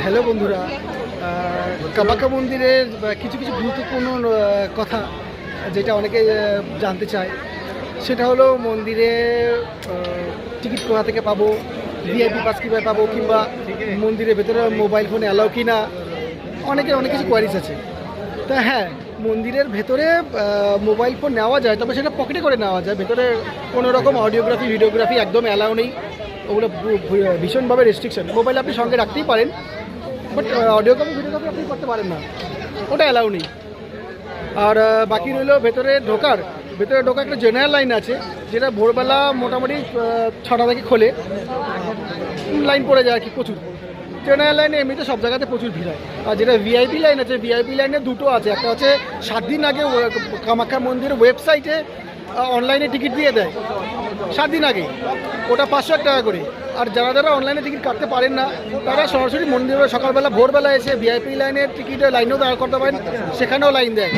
Hello বন্ধুরা, কামাখ্যা মন্দিরের কিছু কিছু গুরুত্বপূর্ণ কথা যেটা অনেকে জানতে চায়, সেটা হলো মন্দিরে টিকিট কোথা থেকে পাবো, ভিআইপি পাস কীভাবে পাবো, কিংবা মন্দিরের ভেতরে মোবাইল ফোন অ্যালাউ কি না, অনেক কিছু কোয়ারিজ আছে। তা হ্যাঁ, মন্দিরের ভেতরে মোবাইল ফোন নেওয়া যায়, তবে সেটা পকেটে করে নেওয়া যায়। ভেতরে কোনো রকম অডিওগ্রাফি ভিডিওগ্রাফি একদম অ্যালাউ নেই, ওগুলো ভীষণভাবে রেস্ট্রিকশন। মোবাইল আপনি সঙ্গে রাখতেই পারেন, বাট অডিওগ্রাফি ভিডিওগ্রাফি আপনি করতে পারেন না, ওটা অ্যালাউ নেই। আর বাকি রইল ভেতরে ঢোকার একটা জেনারেল লাইন আছে, যেটা ভোরবেলা মোটামুটি 6টা থেকে খোলে, লাইন পড়ে যায় আর কি প্রচুর। জেনারেল লাইনে এমনিতে সব জায়গাতে প্রচুর ভিড় হয়। আর যেটা ভিআইপি লাইন আছে, ভিআইপি লাইনে দুটো আছে। একটা হচ্ছে 7 দিন আগে কামাখ্যা মন্দিরের ওয়েবসাইটে অনলাইনে টিকিট দিয়ে দেয় 7 দিন আগে, ওটা 500 টাকা করে। আর যারা অনলাইনে টিকিট কাটতে পারেন না, তারা সরাসরি মন্দিরে সকালবেলা ভোরবেলা এসে ভিআইপি লাইনের টিকিটের লাইনেও দাঁড় করতে পারেন, সেখানেও লাইন দেয়।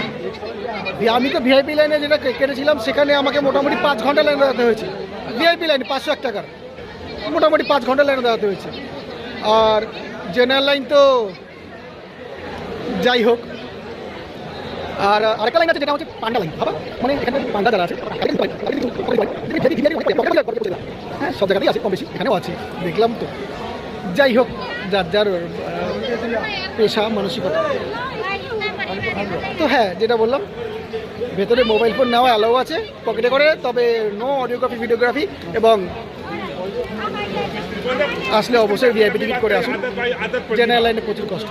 আমি তো ভিআইপি লাইনে যেটা কেটেছিলাম, সেখানে আমাকে মোটামুটি 5 ঘন্টা লাইনে দাঁড়াতে হয়েছে। ভিআইপি লাইনে 501 টাকার মোটামুটি 5 ঘন্টা লাইনে দাঁড়াতে হয়েছে। আর জেনারেল লাইন তো যাই হোক। আর আরেকটা লাইন আছে যেটা হচ্ছে পান্ডা লাইন, ভাবা, মানে এখানে পান্ডা যারা আছে হ্যাঁ, সব জায়গাতেই আছে কম বেশি, এখানেও আছে, দেখলাম তো। যাই হোক, যার পেশা মানসিকতা। তো হ্যাঁ, যেটা বললাম, ভেতরে মোবাইল ফোন নেওয়া অ্যালাউ আছে পকেটে করে, তবে নো অডিওগ্রাফি ভিডিওগ্রাফি, এবং আসলে অবশ্যই ভিআইপি টিকিট করে আসুন। জেনারেল লাইনে প্রচুর কষ্ট।